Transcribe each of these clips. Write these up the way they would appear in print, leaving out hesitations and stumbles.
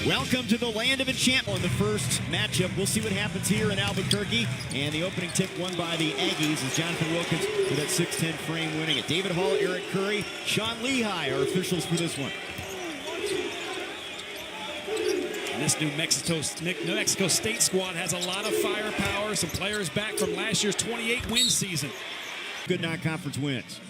Welcome to the land of enchantment. In the first matchup, we'll see what happens here in Albuquerque. And the opening tip won by the Aggies is Jonathan Wilkins with that 6'10 frame winning it. David Hall, Eric Curry, Sean Lehigh are officials for this one. And this New Mexico State squad has a lot of firepower. Some players back from last year's 28-win season. Good non-conference wins.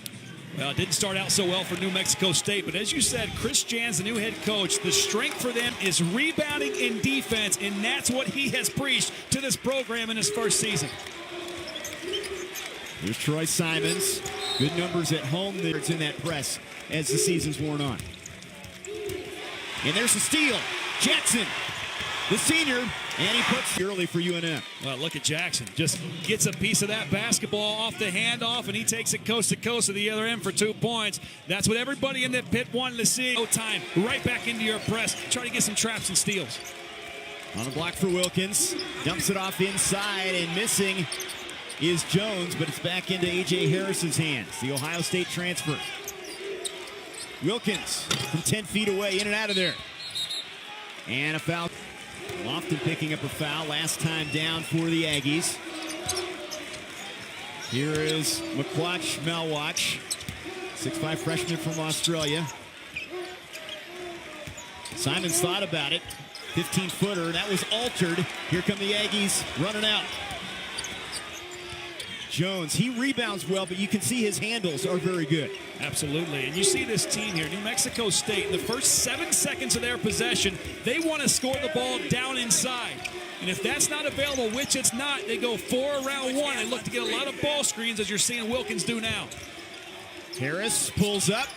Well, it didn't start out so well for New Mexico State, but as you said, Chris Jans, the new head coach, the strength for them is rebounding in defense, and that's what he has preached to this program in his first season. There's Troy Simons. Good numbers at home there. It's in that press as the season's worn on. And there's the steal. Jackson, the senior, and he puts early for UNM. Well, look at Jackson. Just gets a piece of that basketball off the handoff, and he takes it coast to coast to the other end for 2 points. That's what everybody in the pit wanted to see. No time. Right back into your press. Try to get some traps and steals. On the block for Wilkins. Dumps it off inside, and missing is Jones, but it's back into A.J. Harris's hands. The Ohio State transfer. Wilkins from 10 feet away, in and out of there. And a foul. Lofton picking up a foul. Last time down for the Aggies. Here is McWatch Malwatch. 6'5" freshman from Australia. Simons thought about it. 15-footer. That was altered. Here come the Aggies running out. Jones, he rebounds well, but you can see his handles are very good. Absolutely, and you see this team here, New Mexico State, in the first 7 seconds of their possession, they want to score the ball down inside. And if that's not available, which it's not, they go 4 around 1 and look to get a lot of ball screens, as you're seeing Wilkins do now. Harris pulls up,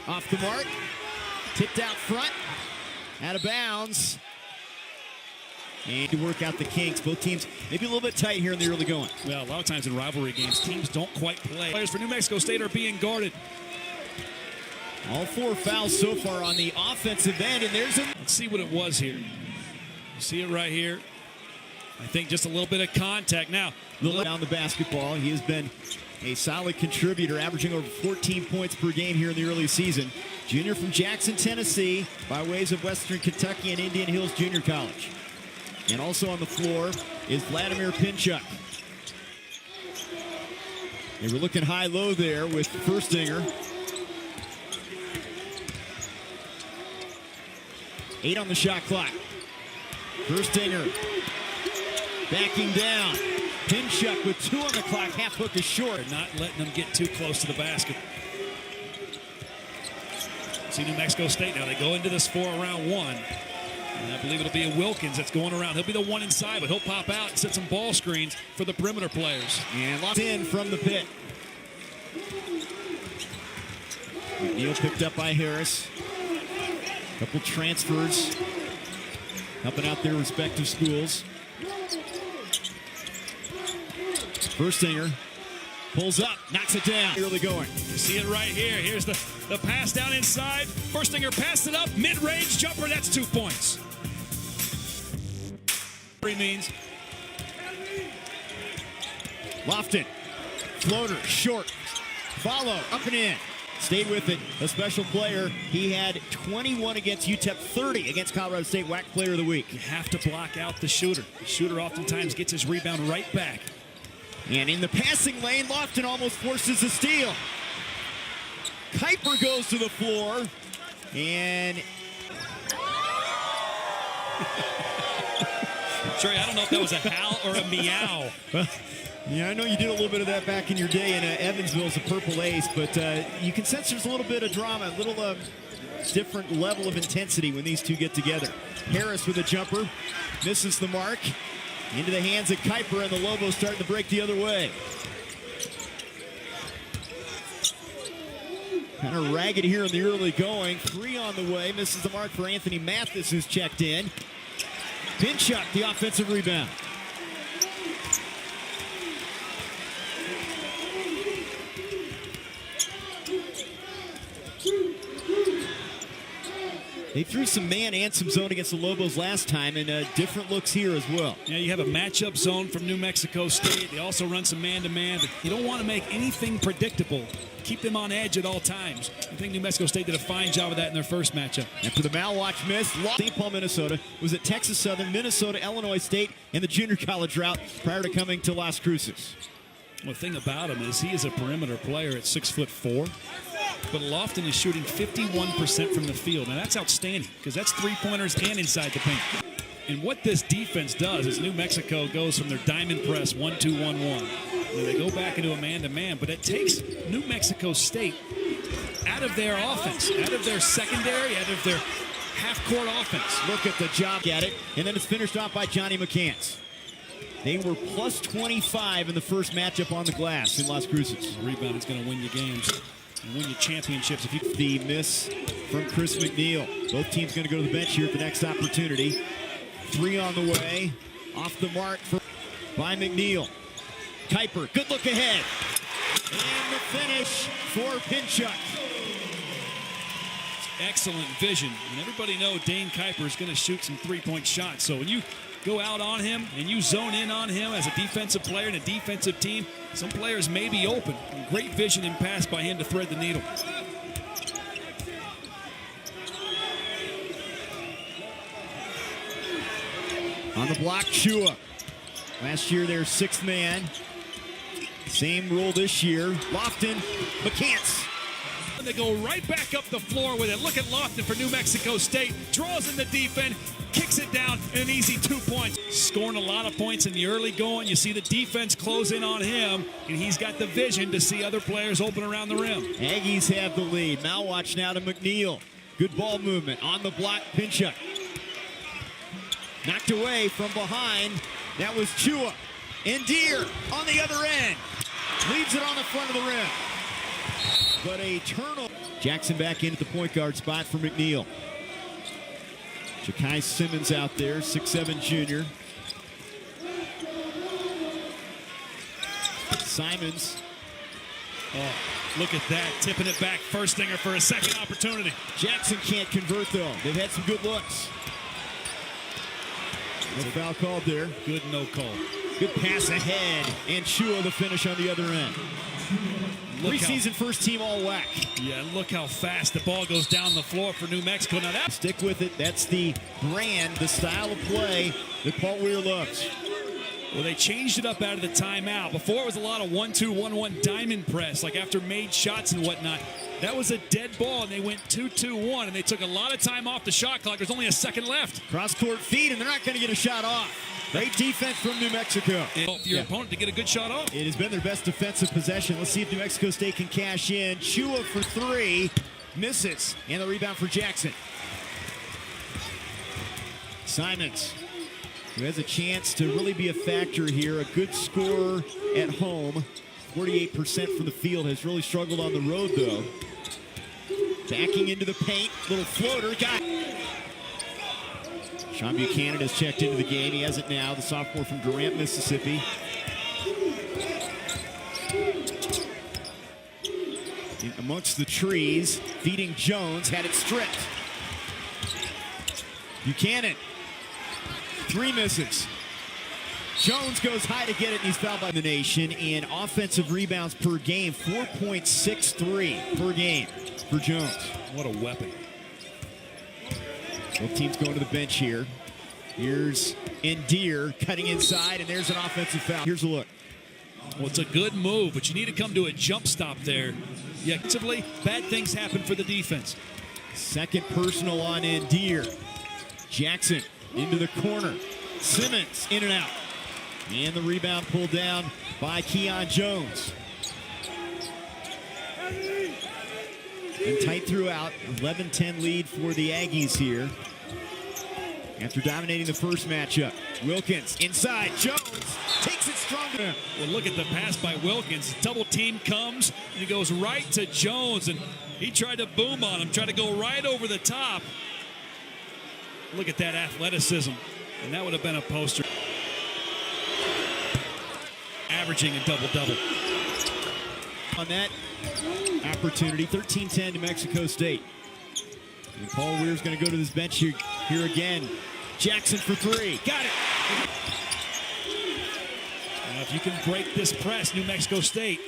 off the mark, tipped out front, out of bounds. And to work out the kinks. Both teams maybe a little bit tight here in the early going. Well, a lot of times in rivalry games, teams don't quite play. Players for New Mexico State are being guarded. All 4 fouls so far on the offensive end, and there's a... Let's see what it was here. You see it right here. I think just a little bit of contact. Now, down the basketball. He has been a solid contributor, averaging over 14 points per game here in the early season. Junior from Jackson, Tennessee, by ways of Western Kentucky and Indian Hills Junior College. And also on the floor is Vladimir Pinchuk. They were looking high-low there with Firstinger. 8 on the shot clock. Firstinger backing down. Pinchuk with 2 on the clock. Half hook is short. They're not letting them get too close to the basket. See New Mexico State now. They go into this 4 around 1. And I believe it'll be a Wilkins that's going around. He'll be the one inside, but he'll pop out and set some ball screens for the perimeter players. And locked in from the pit. McNeil picked up by Harris. Couple transfers helping out their respective schools. Firstinger pulls up, knocks it down. Early going. You see it right here. Here's the pass down inside. Firstinger passed it up, mid-range jumper. That's 2 points. Means Lofton, floater, short, follow, up and in. Stayed with it, a special player. He had 21 against UTEP, 30 against Colorado State, WAC Player of the Week. You have to block out the shooter. The shooter oftentimes gets his rebound right back. And in the passing lane, Lofton almost forces a steal. Kuiper goes to the floor, and... Trey, I don't know if that was a howl or a meow. Yeah, I know you did a little bit of that back in your day in Evansville as a Purple Ace, but you can sense there's a little bit of drama, a little different level of intensity when these two get together. Harris with a jumper, misses the mark. Into the hands of Kuiper, and the Lobos starting to break the other way. Kind of ragged here in the early going. 3 on the way, misses the mark for Anthony Mathis, who's checked in. Pinchuk, the offensive rebound. They threw some man and some zone against the Lobos last time, and different looks here as well. Yeah, you have a matchup zone from New Mexico State. They also run some man-to-man, but you don't want to make anything predictable. Keep them on edge at all times. I think New Mexico State did a fine job of that in their first matchup. After the Malwatch miss, St. Paul, Minnesota was at Texas Southern, Minnesota, Illinois State, and the junior college route prior to coming to Las Cruces. Well, the thing about him is he is a perimeter player at 6'4", but Lofton is shooting 51% from the field. Now that's outstanding because that's three-pointers and inside the paint. And what this defense does is New Mexico goes from their diamond press 1-2-1-1. They go back into a man-to-man, but it takes New Mexico State out of their offense, out of their secondary, out of their half-court offense. Look at the job at it, and then it's finished off by Johnny McCants. They were plus 25 in the first matchup on the glass in Las Cruces. Rebound is going to win you games and win you championships. If you The miss from Chris McNeil. Both teams going to go to the bench here at the next opportunity. 3 on the way. Off the mark by McNeil. Kuiper, good look ahead. And the finish for Pinchuk. Excellent vision. And everybody knows Dane Kuiper is going to shoot some three-point shots. So when you go out on him and you zone in on him as a defensive player and a defensive team, some players may be open. Great vision and pass by him to thread the needle. On the block, Chua. Last year, their 6th man. Same role this year. Lofton, McCants. And they go right back up the floor with it. Look at Lofton for New Mexico State. Draws in the defense, kicks it down, and an easy 2 points. Scoring a lot of points in the early going. You see the defense close in on him, and he's got the vision to see other players open around the rim. Aggies have the lead. Malwatch now to McNeil. Good ball movement. On the block, Pinchuk. Knocked away from behind. That was Chua. Endear on the other end. Leaves it on the front of the rim. But a turnover. Jackson back in at the point guard spot for McNeil. Ja'Kai Simmons out there, 6'7" junior. Simons. Oh, look at that. Tipping it back. First stinger for a second opportunity. Jackson can't convert, though. They've had some good looks. No foul called there. Good no call. Good pass ahead. And Chua the finish on the other end. Preseason first team all WAC. Yeah, look how fast the ball goes down the floor for New Mexico. Now that stick with it. That's the brand, the style of play that Paul Weir loves. Well, they changed it up out of the timeout. Before it was a lot of 1-2-1-1 diamond press, like after made shots and whatnot. That was a dead ball, and they went 2-2-1, and they took a lot of time off the shot clock. There's only a second left. Cross-court feed, and they're not going to get a shot off. Great defense from New Mexico. For your opponent to get a good shot off. It has been their best defensive possession. Let's see if New Mexico State can cash in. Chua for 3. Misses. And the rebound for Jackson. Simons, who has a chance to really be a factor here. A good scorer at home. 48% from the field. Has really struggled on the road, though. Backing into the paint. Little floater. Got it. Sean Buchanan has checked into the game. He has it now. The sophomore from Durant, Mississippi. In amongst the trees, feeding Jones. Had it stripped. Buchanan. 3 misses. Jones goes high to get it, and he's fouled by the nation. And offensive rebounds per game, 4.63 per game for Jones. What a weapon. Both teams going to the bench here. Here's Endear cutting inside, and there's an offensive foul. Here's a look. Well, it's a good move, but you need to come to a jump stop there. Yeah, defensively, bad things happen for the defense. Second personal on Endear. Jackson into the corner. Simmons in and out. And the rebound pulled down by Keon Jones. And tight throughout. 11-10 lead for the Aggies here. After dominating the first matchup. Wilkins inside. Jones takes it stronger. Well, look at the pass by Wilkins. Double team comes, and he goes right to Jones, and he tried to boom on him, tried to go right over the top. Look at that athleticism, and that would have been a poster. Averaging a double-double. On that opportunity, 13-10 to Mexico State. And Paul Weir's going to go to this bench here again. Jackson for three. Got it. Now, if you can break this press, New Mexico State,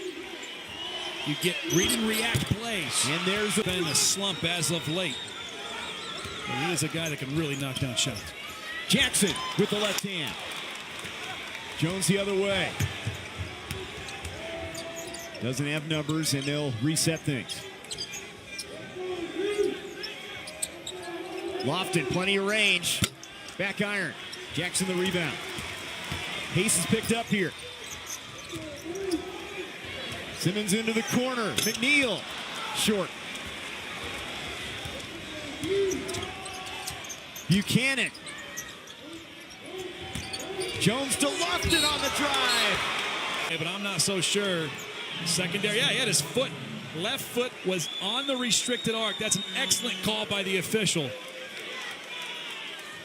you get read and react plays. And there's been a slump as of late. But he is a guy that can really knock down shots. Jackson with the left hand. Jones the other way. Doesn't have numbers, and they'll reset things. Lofton, plenty of range. Back iron. Jackson the rebound. Pace is picked up here. Simmons into the corner. McNeil, short. Buchanan. Jones to Lofton on the drive. Yeah, but I'm not so sure. Secondary, yeah, he had his foot. Left foot was on the restricted arc. That's an excellent call by the official.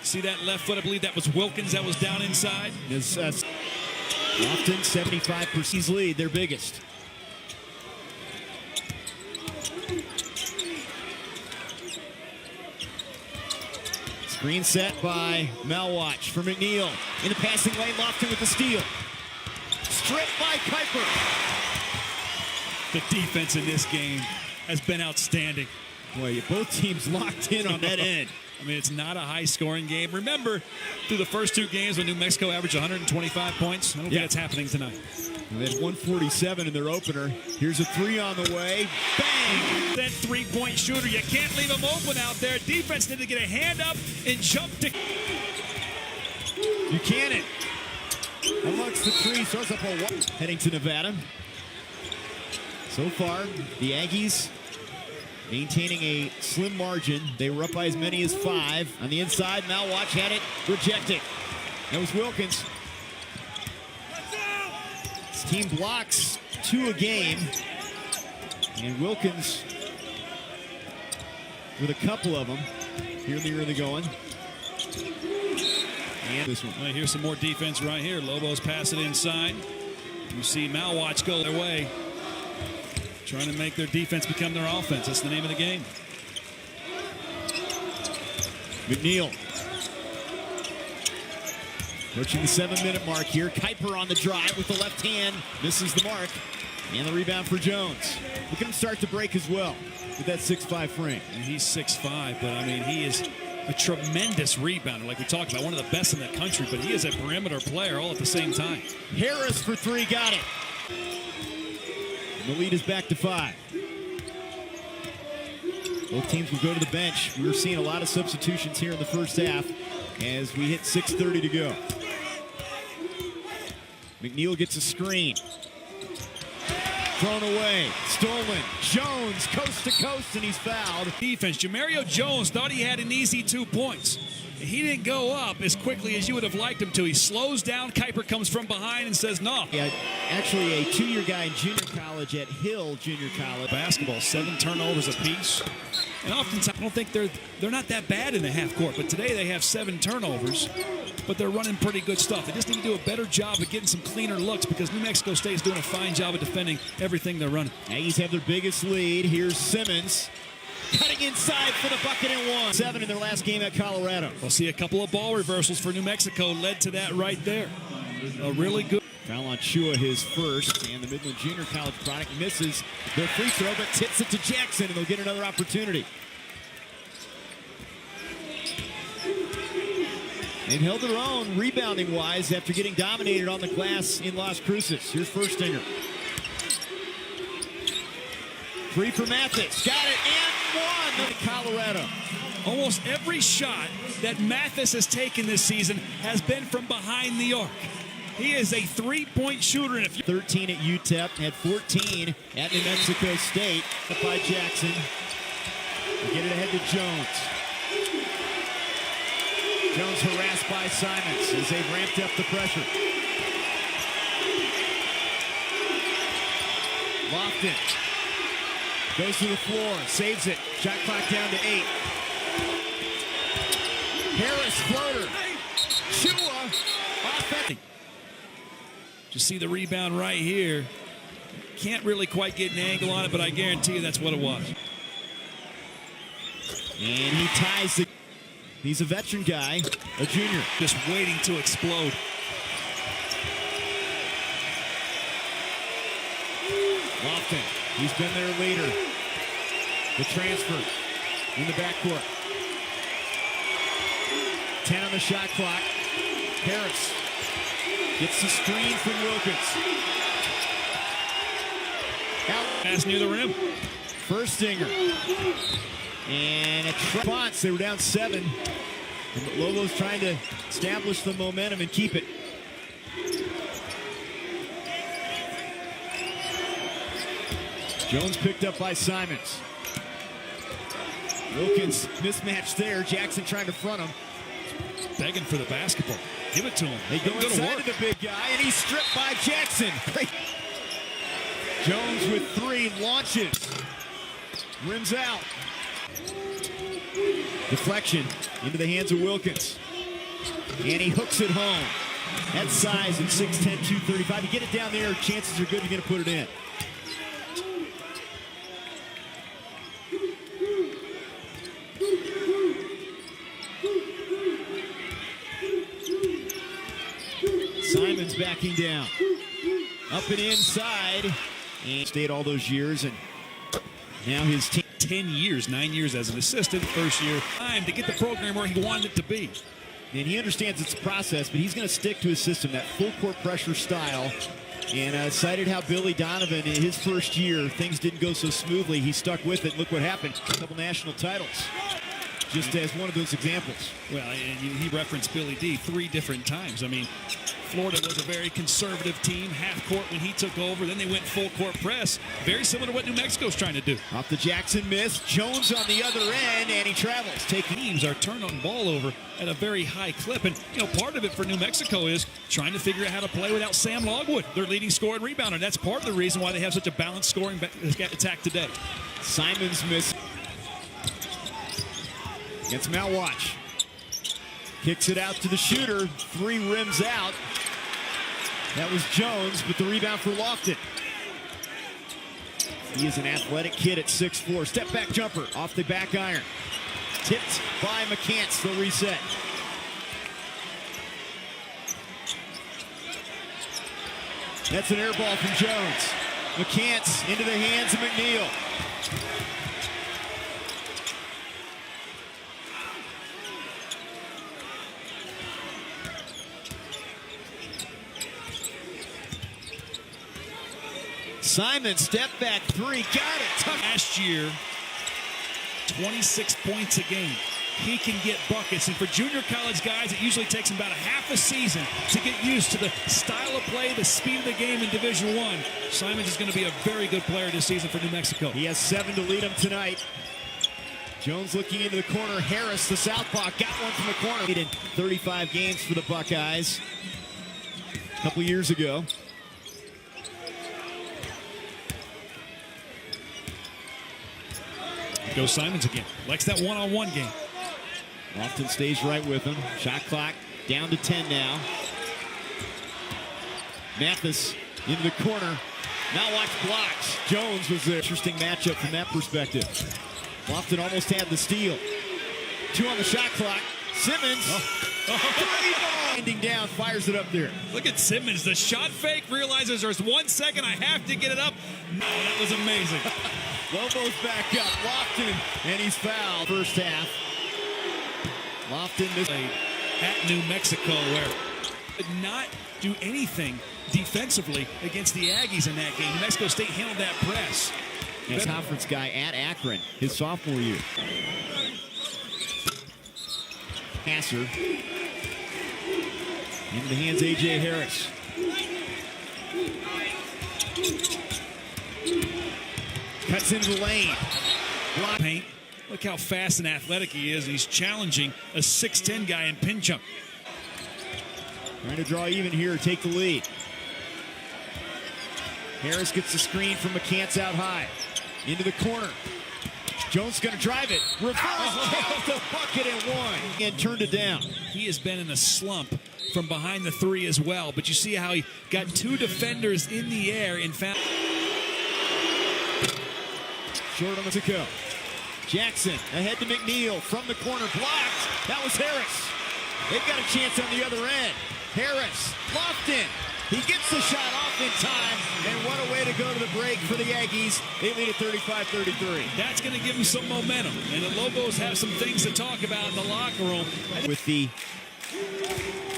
See that left foot? I believe that was Wilkins that was down inside. Lofton, 75% lead, their biggest. Screen set by Malwatch for McNeil. In the passing lane, Lofton with the steal. Stripped by Kuiper. The defense in this game has been outstanding. Boy, both teams locked in on that end. I mean, it's not a high-scoring game. Remember, through the first two games when New Mexico averaged 125 points? I don't think that's happening tonight. They had 147 in their opener. Here's a three on the way. Bang! That three-point shooter, you can't leave him open out there. Defense needed to get a hand up and jump to... Buchanan amongst the trees, throws up a one. Heading to Nevada. So far, the Aggies maintaining a slim margin. They were up by as many as 5. On the inside, Malwatch had it rejected. That was Wilkins. This team blocks 2 a game. And Wilkins with a couple of them here in the early going. And this one. Well, here's some more defense right here. Lobos pass it inside. You see Malwatch go their way. Trying to make their defense become their offense. That's the name of the game. McNeil. Approaching the 7-minute mark here. Kuiper on the drive with the left hand. Misses the mark. And the rebound for Jones. Look at him start to break as well with that 6'5" frame. And he's 6'5", but I mean, he is a tremendous rebounder, like we talked about, one of the best in the country, but he is a perimeter player all at the same time. Harris for 3, got it. The lead is back to 5. Both teams will go to the bench. We were seeing a lot of substitutions here in the first half as we hit 6:30 to go. McNeil gets a screen. Thrown away. Stolen. Jones coast to coast, and he's fouled. Defense. Jamario Jones thought he had an easy 2 points. He didn't go up as quickly as you would have liked him to. He slows down. Kuiper comes from behind and says no. Yeah, actually a 2-year guy in junior college at Hill Junior College. Basketball, 7 turnovers apiece. And oftentimes, I don't think they're not that bad in the half court, but today they have 7 turnovers, but they're running pretty good stuff. They just need to do a better job of getting some cleaner looks because New Mexico State is doing a fine job of defending everything they're running. Aggies have their biggest lead. Here's Simmons. Cutting inside for the bucket and 1. 7 in their last game at Colorado. We'll see a couple of ball reversals for New Mexico led to that right there. A really good. Foul on Chua, his first, and the Midland Junior College product misses their free throw, but tips it to Jackson, and they'll get another opportunity. They've held their own rebounding-wise after getting dominated on the glass in Las Cruces. Here's Furstinger. 3 for Mathis. Got it, and 1 to Colorado. Almost every shot that Mathis has taken this season has been from behind the arc. He is a 3-point shooter. And 13 at UTEP, had 14 at New Mexico State. Up by Jackson. They get it ahead to Jones. Jones harassed by Simons as they've ramped up the pressure. Lofton goes to the floor, saves it. Shot clock down to 8. Harris floater. Chua offensive. Just see the rebound right here. Can't really quite get an angle on it, but I guarantee you that's what it was. And he ties the... He's a veteran guy, a junior. Just waiting to explode. Lofton, he's been there later. The transfer in the backcourt. 10 on the shot clock. Harris gets the screen from Wilkins. Pass near the rim. Firstinger. And a response. They were down 7. And Lobos trying to establish the momentum and keep it. Jones picked up by Simons. Wilkins mismatched there. Jackson trying to front him. Begging for the basketball. Give it to him. They go inside of the big guy, and he's stripped by Jackson. Jones with 3, launches. Rims out. Deflection into the hands of Wilkins. And he hooks it home. That size at 6'10", 235. You get it down there, chances are good you're going to put it in. Simons backing down. Up and inside. And stayed all those years, and now his team. 10 years, 9 years as an assistant. First year, time to get the program where he wanted it to be. And he understands it's a process, but he's going to stick to his system, that full court pressure style. And cited how Billy Donovan, in his first year, things didn't go so smoothly. He stuck with it. Look what happened. A couple national titles. Just as one of those examples. Well, and he referenced Billy D 3 different times. I mean, Florida was a very conservative team, half court when he took over. Then they went full court press. Very similar to what New Mexico's trying to do. Off the Jackson miss. Jones on the other end, and he travels. Teams are turning the ball over at a very high clip. And, you know, part of it for New Mexico is trying to figure out how to play without Sam Logwood, their leading scorer and rebounder. That's part of the reason why they have such a balanced scoring attack today. Simons miss. Gets Malwatch. Kicks it out to the shooter. 3 rims out. That was Jones, but the rebound for Lofton. He is an athletic kid at 6'4". Step back jumper off the back iron. Tipped by McCants. They'll reset. That's an air ball from Jones. McCants into the hands of McNeil. Simon, step back 3, got it. Last year, 26 points a game. He can get buckets, and for junior college guys, it usually takes them about a half a season to get used to the style of play, the speed of the game in Division I. Simons is going to be a very good player this season for New Mexico. He has 7 to lead him tonight. Jones looking into the corner. Harris, the southpaw, got one from the corner. In 35 games for the Buckeyes a couple years ago. Goes Simons again. Likes that one-on-one game. Lofton stays right with him. Shot clock down to 10 now. Mathis into the corner. Now watch blocks. Jones was an interesting matchup from that perspective. Lofton almost had the steal. 2 on the shot clock. Simmons. Ending down, fires it up there. Look at Simmons. The shot fake, realizes there's 1 second. I have to get it up. No, that was amazing. Lobos back up. Lofton, and he's fouled. First half. Lofton missed. At New Mexico, where did not do anything defensively against the Aggies in that game. New Mexico State handled that press. That's conference guy at Akron, his sophomore year. Passer. Into the hands A.J. Harris. Cuts into the lane. Block paint. Look how fast and athletic he is. He's challenging a 6'10" guy in pin jump. Trying to draw even here, take the lead. Harris gets the screen from McCants out high. Into the corner. Jones going to drive it. Reverse count the bucket and 1. And turned it down. He has been in a slump from behind the 3 as well. But you see how he got 2 defenders in the air and found. Short on the to go. Jackson ahead to McNeil from the corner, blocked. That was Harris. They've got a chance on the other end. Harris, Lofton. He gets the shot off in time, and what a way to go to the break for the Aggies. They lead at 35-33. That's going to give them some momentum, and the Lobos have some things to talk about in the locker room. With the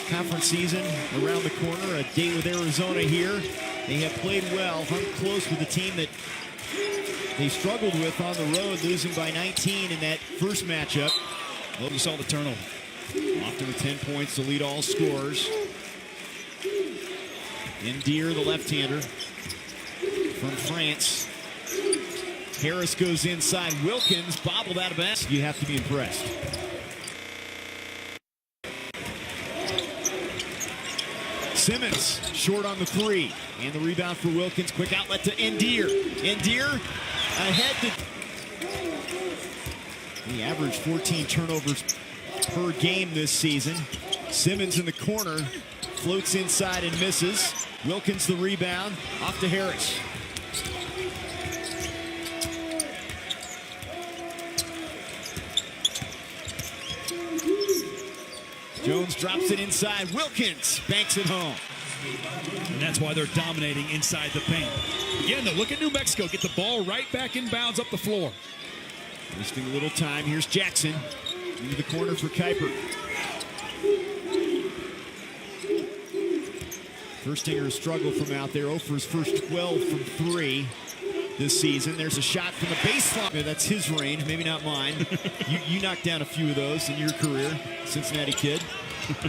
conference season around the corner, a date with Arizona here. They have played well, hung close with a team that they struggled with on the road, losing by 19 in that first matchup. Well, you saw the turnover. Often with 10 points to lead all scorers. Ndier, the left-hander from France. Harris goes inside. Wilkins bobbled out of bounds. You have to be impressed. Simmons short on the three. And the rebound for Wilkins. Quick outlet to Ndier. Ndier ahead to... He averaged 14 turnovers per game this season. Simmons in the corner. Floats inside and misses. Wilkins the rebound. Off to Harris. Jones drops it inside. Wilkins banks it home. And that's why they're dominating inside the paint. Again, though, look at New Mexico. Get the ball right back in bounds up the floor. Wasting a little time. Here's Jackson. Into the corner for Kuiper. Firstinger struggled from out there. 0 for his first 12 from 3 this season. There's a shot from the baseline. Yeah, that's his range, maybe not mine. you knocked down a few of those in your career, Cincinnati kid.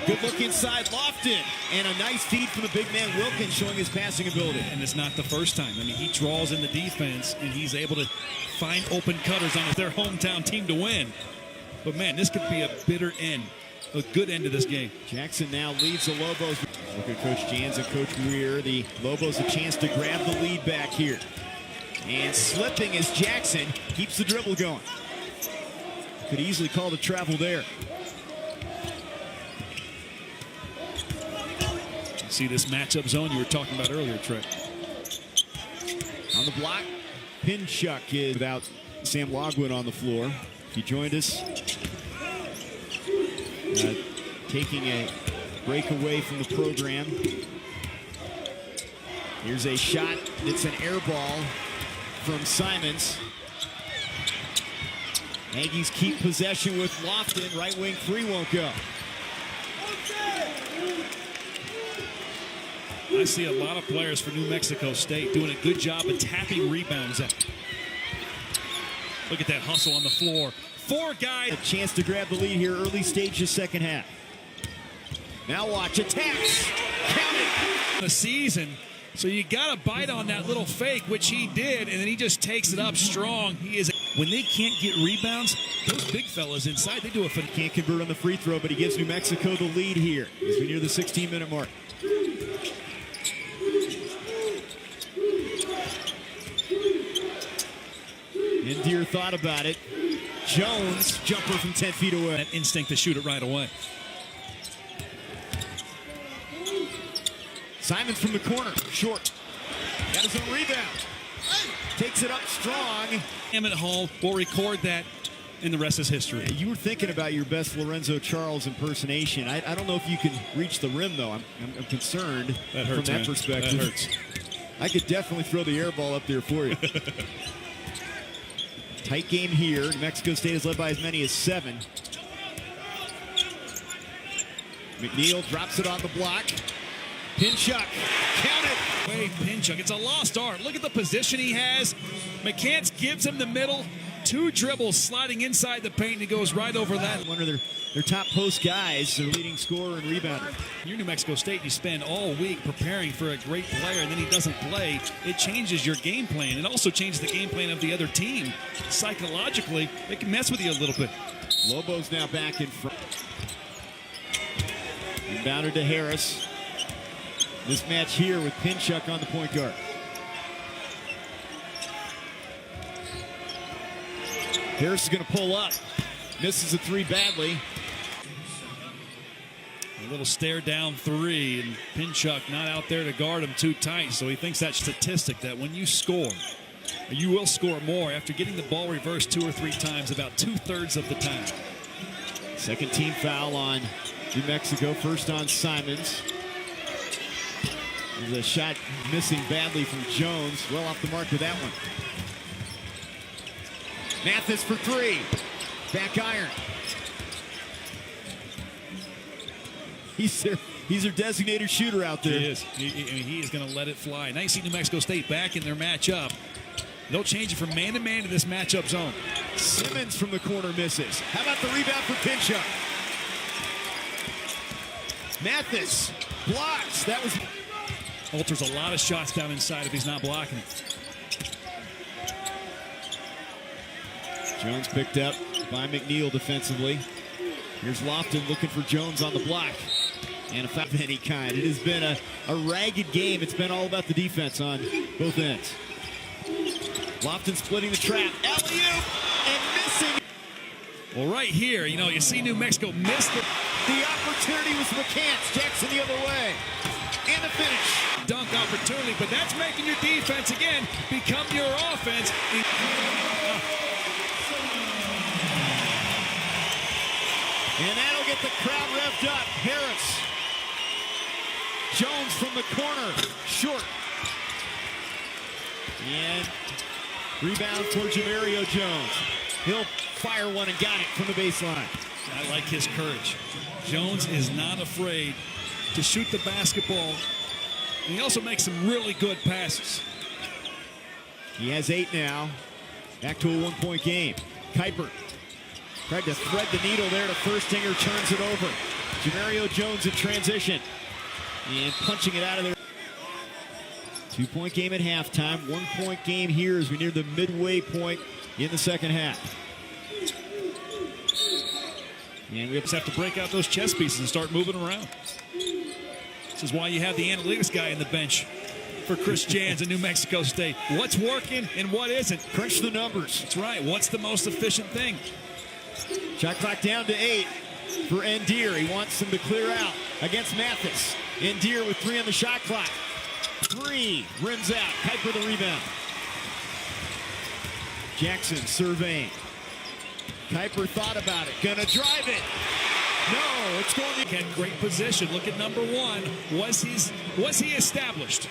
Good look inside, Lofton. And a nice feed from the big man Wilkins, showing his passing ability. And it's not the first time. I mean, he draws in the defense, and he's able to find open cutters on their hometown team to win. But, man, this could be a bitter end, a good end to this game. Jackson now leads the Lobos. Look at Coach Jans and Coach Weir. The Lobos a chance to grab the lead back here. And slipping as Jackson keeps the dribble going. Could easily call the travel there. See this matchup zone you were talking about earlier, Trey. On the block, Pinchuk is without Sam Logwood on the floor. He joined us. Taking a break away from the program. Here's a shot. It's an air ball from Simons. Aggies keep possession with Lofton. Right wing three won't go. I see a lot of players for New Mexico State doing a good job of tapping rebounds out. Look at that hustle on the floor. 4 guys. A chance to grab the lead here early stage of second half. Now watch, attacks. Count it. The season. So you got to bite on that little fake, which he did, and then he just takes it up strong. He is. When they can't get rebounds, those big fellas inside, they do it. Can't convert on the free throw, but he gives New Mexico the lead here as we near the 16-minute mark. Ndier thought about it. Jones, jumper from 10 feet away. That instinct to shoot it right away. Simons from the corner, short. Got his own rebound. Takes it up strong. Emmett Hall will record that, and the rest is history. You were thinking about your best Lorenzo Charles impersonation. I don't know if you can reach the rim, though. I'm concerned that hurts, from that man. perspective. That hurts. I could definitely throw the air ball up there for you. Tight game here. New Mexico State is led by as many as 7. McNeil drops it on the block. Pinchuk, count it. Wade Pinchuk, it's a lost art. Look at the position he has. McCants gives him the middle. 2 dribbles sliding inside the paint, and he goes right over that. One of their top post guys, their leading scorer and rebounder. You're New Mexico State, you spend all week preparing for a great player, and then he doesn't play. It changes your game plan. It also changes the game plan of the other team. Psychologically, they can mess with you a little bit. Lobos now back in front. Inbounded to Harris. This match here with Pinchuk on the point guard. Harris is going to pull up. Misses a 3 badly. A little stare down 3, and Pinchuk not out there to guard him too tight. So he thinks that statistic that when you score, You will score more after getting the ball reversed 2 or 3 times, about 2/3 of the time. Second team foul on New Mexico, first on Simons. There's a shot missing badly from Jones. Well off the mark with that one. Mathis for 3. Back iron. He's their designated shooter out there. He is. He is going to let it fly. Now you see New Mexico State back in their matchup. They'll change it from man-to-man to this matchup zone. Simmons from the corner misses. How about the rebound for Pinchuk? Mathis blocks. That was... Alters a lot of shots down inside if he's not blocking it. Jones picked up by McNeil defensively. Here's Lofton looking for Jones on the block. And a foul of any kind. It has been a ragged game. It's been all about the defense on both ends. Lofton splitting the trap. Alley-oop and missing. Well, right here, you see New Mexico miss the opportunity was McCants. Jackson the other way. And the finish. Dunk opportunity, but that's making your defense again become your offense. And that'll get the crowd revved up. Harris. Jones from the corner. Short. And rebound for Jamario Jones. He'll fire one and got it from the baseline. I like his courage. Jones is not afraid to shoot the basketball. And he also makes some really good passes. He has 8 now. Back to a 1-point game. Kuiper tried to thread the needle there to Firstinger, turns it over. Jamario Jones in transition. And punching it out of there. 2-point game at halftime. 1-point game here as we near the midway point in the second half. And we just have to break out those chess pieces and start moving around. This is why you have the analytics guy in the bench for Chris Jans in New Mexico State. What's working and what isn't? Crunch the numbers. That's right. What's the most efficient thing? Shot clock down to 8 for Endear. He wants them to clear out against Mathis. Endear with 3 on the shot clock. 3 rims out. Kuiper the rebound. Jackson surveying. Kuiper thought about it. Gonna drive it. No, it's going to... Had great position. Look at number 1. Was he established?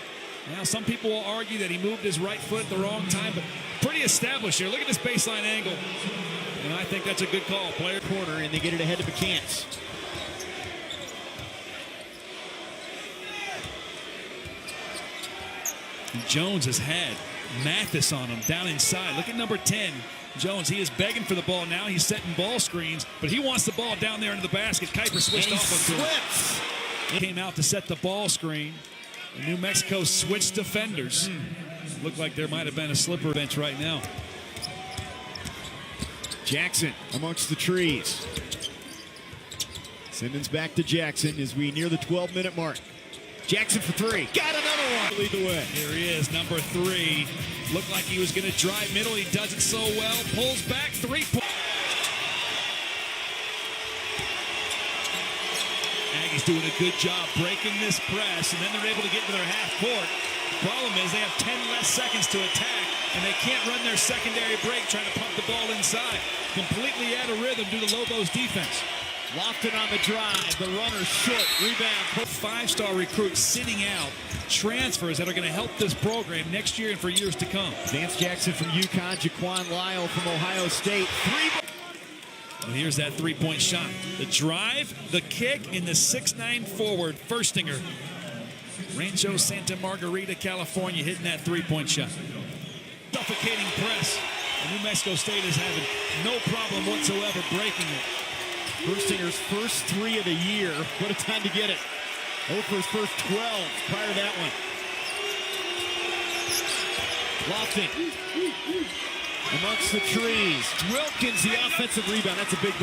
Now, some people will argue that he moved his right foot at the wrong time, but pretty established here. Look at this baseline angle. And I think that's a good call. Player corner, and they get it ahead to McCants. Jones has had Mathis on him down inside. Look at number 10. Jones, he is begging for the ball now. He's setting ball screens, but he wants the ball down there into the basket. Kuiper switched off on him. Came out to set the ball screen. And New Mexico switched defenders. Looked like there might have been a slipper bench right now. Jackson amongst the trees. Simmons back to Jackson as we near the 12-minute mark. Jackson for 3. Got another one. Lead the way. Here he is, number 3. Looked like he was going to drive middle. He does it so well. Pulls back, 3-point. Aggies doing a good job breaking this press, and then they're able to get to their half court. The problem is they have 10 less seconds to attack, and they can't run their secondary break trying to pump the ball inside. Completely out of rhythm due to Lobos' defense. Lofton on the drive. The runner short. Rebound. 5-star recruits sitting out. Transfers that are going to help this program next year and for years to come. Vance Jackson from UConn. Jaquan Lyle from Ohio State. 3. Well, here's that 3-point shot. The drive, the kick, and the 6'9" forward, Firstinger. Rancho Santa Margarita, California, hitting that 3-point shot. Suffocating press. And New Mexico State is having no problem whatsoever breaking it. Firstinger's first 3 of the year. What a time to get it. For his first 12 prior to that one. Lofton amongst the trees. Wilkins, the offensive rebound. That's a big...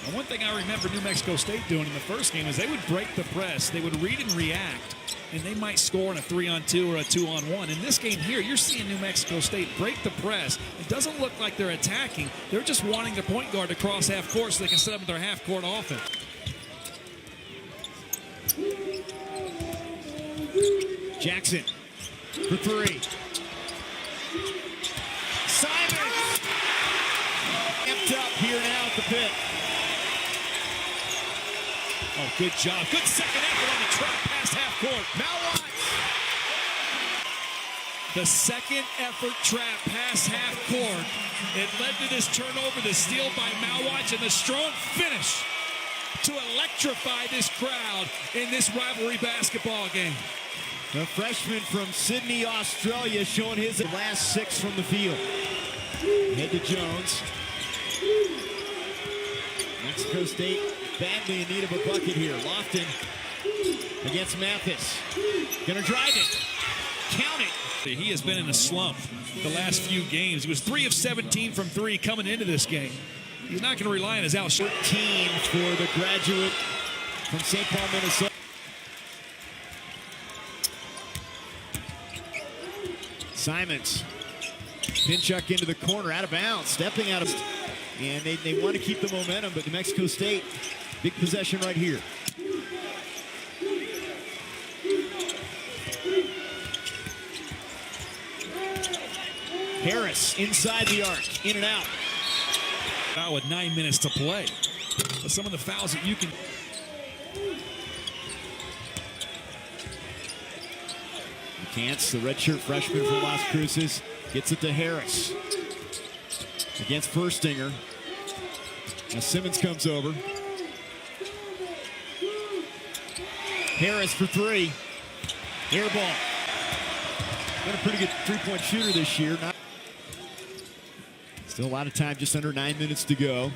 And one thing I remember New Mexico State doing in the first game is they would break the press. They would read and react. And they might score in a 3-on-2 or a 2-on-1. In this game here, you're seeing New Mexico State break the press. It doesn't look like they're attacking. They're just wanting their point guard to cross half court so they can set up their half-court offense. Jackson for 3. Good job. Good second effort on the trap past half court. Now The second effort trap past half court. It led to this turnover, the steal by Malwatch, and the strong finish to electrify this crowd in this rivalry basketball game. the freshman from Sydney, Australia, showing his last 6 from the field. Head to Jones. Mexico State badly in need of a bucket here. Lofton against Mathis. Gonna drive it. Count it. He has been in a slump the last few games. He was 3 of 17 from 3 coming into this game. He's not going to rely on his outshot. 14 for the graduate from St. Paul, Minnesota. Simons. Pinchuk into the corner, out of bounds, stepping out of... And they want to keep the momentum, but New Mexico State, big possession right here. Harris inside the arc, in and out. Foul with 9 minutes to play. But some of the fouls that you can... McCants, the redshirt freshman from Las Cruces, gets it to Harris. Against Furstinger. Now Simmons comes over. Harris for 3. Air ball. Been a pretty good three-point shooter this year. Still a lot of time, just under 9 minutes to go.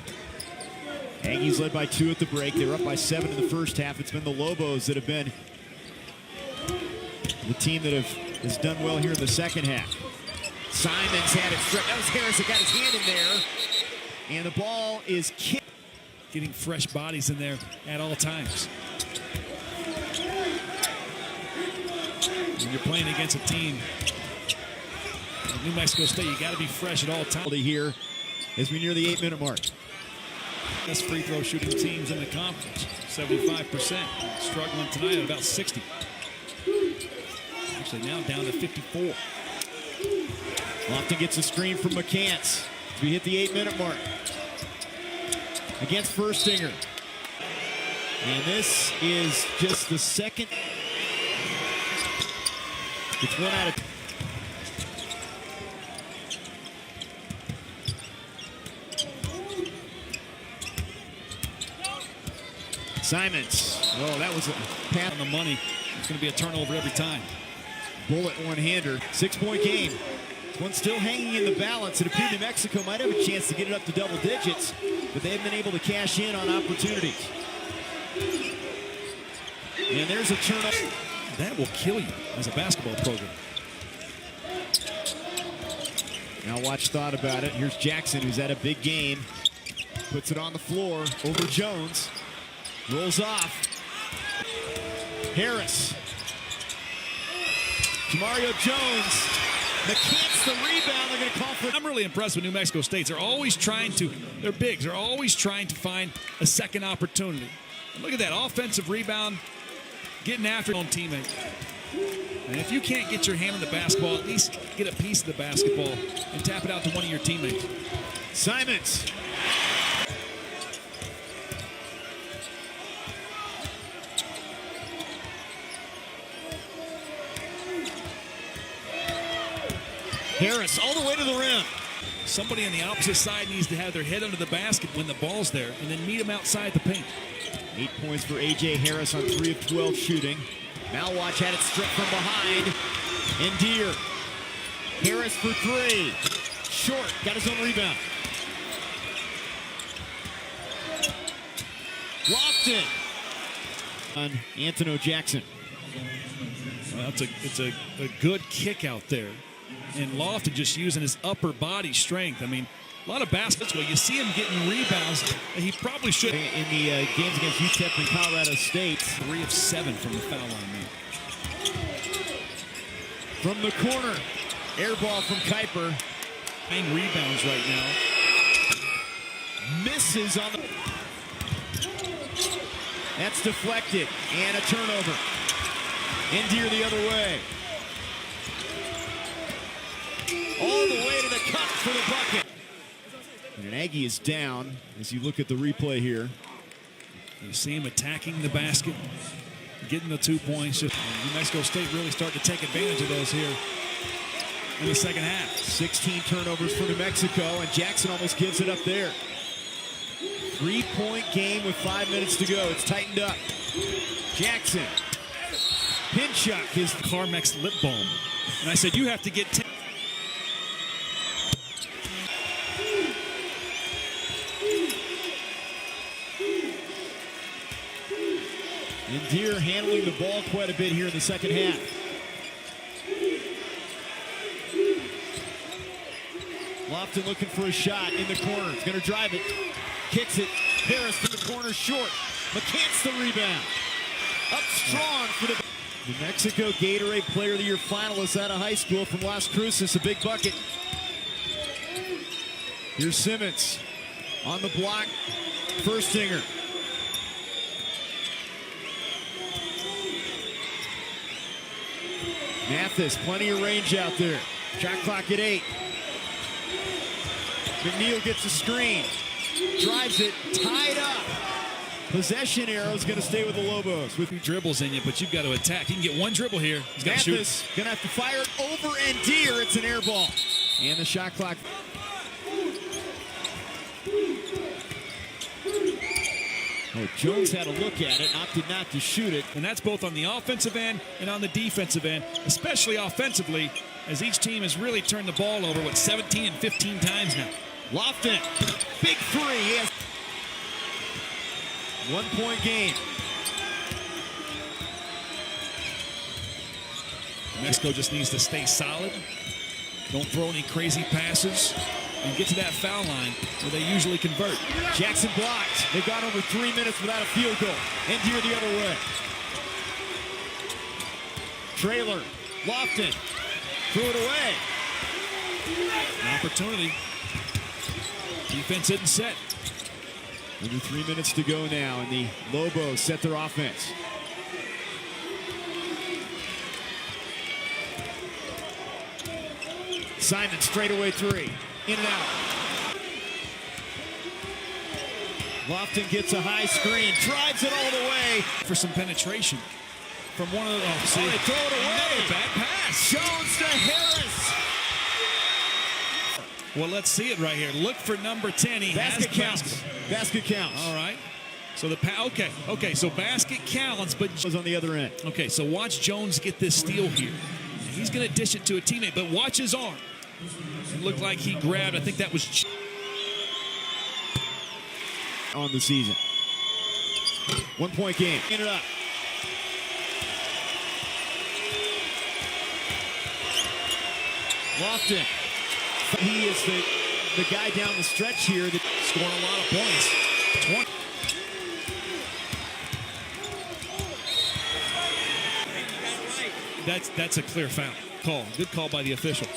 Aggies led by 2 at the break. They're up by 7 in the first half. It's been the Lobos that have been the team that has done well here in the second half. Simons had it struck. That was Harris that got his hand in there. And the ball is kicked. Getting fresh bodies in there at all times. When you're playing against a team like New Mexico State, you got to be fresh at all times. Here as we near the 8-minute mark. Best free throw shooting teams in the conference, 75%. Struggling tonight at about 60. Actually now down to 54. Lofton gets a screen from McCants as we hit the 8-minute mark. Against Furstinger. And this is just the second. It's 1 out of... Simons. Oh, that was a pat On the money. It's going to be a turnover every time. Bullet one-hander. 6-point game. One still hanging in the balance. It appeared New Mexico might have a chance to get it up to double digits, but they've been able to cash in on opportunities. And there's a turnover. That will kill you as a basketball program. Now watch thought about it. Here's Jackson, who's had a big game. Puts it on the floor over Jones. Rolls off. Harris. Mario Jones. McCants the rebound. They're going to call for... I'm really impressed with New Mexico State. They're always trying to, they're bigs. They're always trying to find a second opportunity. And look at that offensive rebound, getting after your own teammate. And if you can't get your hand on the basketball, at least get a piece of the basketball and tap it out to one of your teammates. Simons. Harris all the way to the rim. Somebody on the opposite side needs to have their head under the basket when the ball's there and then meet them outside the paint. 8 points for A.J. Harris on 3 of 12 shooting. Malwatch had it stripped from behind. And Deere. Harris for 3. Short. Got his own rebound. Lofton. On Anthony Jackson. Well, it's a good kick out there. And Lofton just using his upper body strength. I mean, a lot of baskets where you see him getting rebounds, and he probably should. In the games against UTEP and Colorado State. 3 of 7 from the foul line there. From the corner. Air ball from Kuiper. 9 rebounds right now. Misses on the... That's deflected. And a turnover. Indier the other way. All the way to the cup for the bucket. And an Aggie is down as you look at the replay here. You see him attacking the basket, getting the 2 points. New Mexico State really starting to take advantage of those here in the second half. 16 turnovers for New Mexico, and Jackson almost gives it up there. 3-point game with 5 minutes to go. It's tightened up. Jackson. Pinchuk, his Carmex lip balm. And I said, you have to get 10. Deere handling the ball quite a bit here in the second half. Lofton looking for a shot in the corner. He's going to drive it. Kicks it. Harris from the corner short. McCants the rebound. Up strong for the New Mexico Gatorade Player of the Year finalist out of high school from Las Cruces. A big bucket. Here's Simmons on the block. Firstinger. Mathis, plenty of range out there. Shot clock at 8. McNeil gets a screen. Drives it, tied up. Possession arrow is going to stay with the Lobos. With dribbles in you, but you've got to attack. You can get one dribble here. He's got to shoot. Mathis going to have to fire it over, and Deere, it's an air ball. And the shot clock. Oh, Jones had a look at it, opted not to shoot it. And that's both on the offensive end and on the defensive end, especially offensively, as each team has really turned the ball over, 17 and 15 times now. Lofton, big three. Yes. 1 point game. Mexico just needs to stay solid. Don't throw any crazy passes. And get to that foul line where they usually convert. Jackson blocked. They've gone over 3 minutes without a field goal. And Deere the other way. Trailer, Lofton, threw it away. An opportunity. Defense isn't set. Under 3 minutes to go now, and the Lobos set their offense. Simon, straightaway three. In and out. Lofton gets a high screen, drives it all the way. For some penetration from one of the... Oh, see. They throw it away. Another bad pass. Jones to Harris. Well, let's see it right here. Look for number 10. He basket has counts. Basket counts. All right. So the okay. So basket counts, but was on the other end. Okay, so watch Jones get this steal here. He's going to dish it to a teammate, but watch his arm. It looked like he grabbed. I think that was on the season. 1 point game. In it up. Lofton. He is the guy down the stretch here that scoring a lot of points. 20. That's a clear foul. Call. Good call by the official.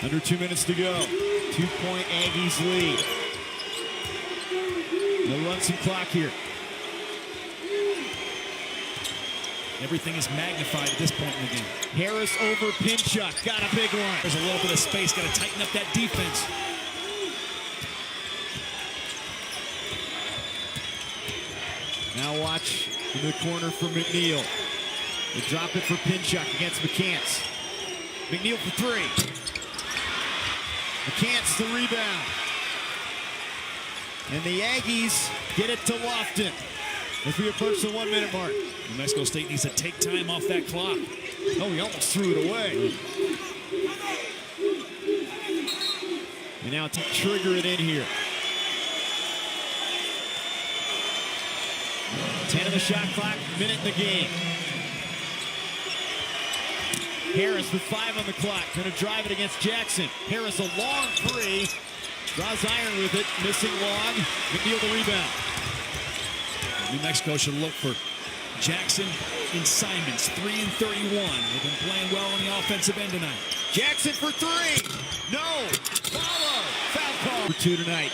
Under 2 minutes to go. 2 point Aggies lead. They'll run some clock here. Everything is magnified at this point in the game. Harris over Pinchuk. Got a big one. There's a little bit of space. Got to tighten up that defense. Now watch in the corner for McNeil. They drop it for Pinchuk against McCants. McNeil for three. McCants the rebound. And the Aggies get it to Lofton as we approach the 1 minute mark. New Mexico State needs to take time off that clock. Oh, he almost threw it away. And now to trigger it in here. 10 of the shot clock, minute in the game. Harris with 5 on the clock, going to drive it against Jackson. Harris a long three, draws iron with it, missing long. McNeil the rebound. New Mexico should look for Jackson and Simons, 3 and 31. They've been playing well on the offensive end tonight. Jackson for three. No. Follow. Foul call. For two tonight.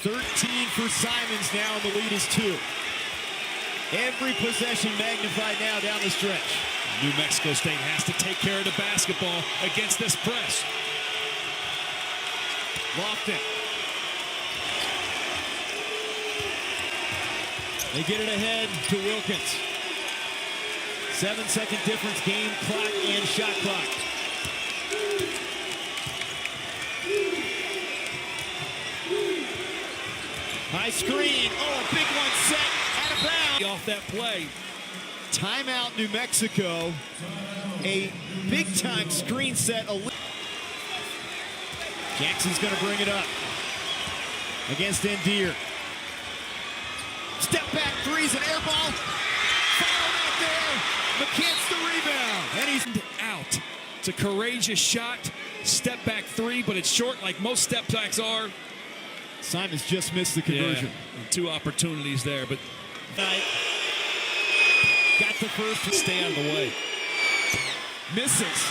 13 for Simons now, and the lead is 2. Every possession magnified now down the stretch. New Mexico State has to take care of the basketball against this press. Lofton. They get it ahead to Wilkins. 7-second difference, game clock and shot clock. High screen. Oh, a big one set out of bounds. Off that play. Timeout, New Mexico. A big-time screen set. Jackson's going to bring it up against Endear. Step back threes, an air ball. Fouled out there. McKinn's the rebound. And he's out. It's a courageous shot. Step back three, but it's short like most step backs are. Simons just missed the conversion. Yeah, 2 opportunities there, but got the first to stay out of the way. Misses.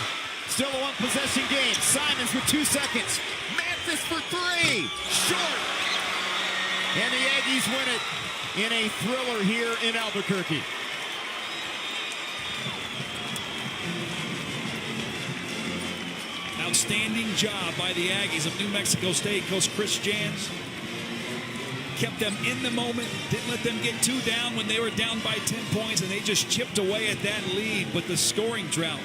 Still a one-possession game. Simons with 2 seconds. Mathis for 3. Short. And the Aggies win it in a thriller here in Albuquerque. outstanding job by the Aggies of New Mexico State. Coach Chris Jans kept them in the moment, didn't let them get 2 down when they were down by 10 points, and they just chipped away at that lead. But the scoring drought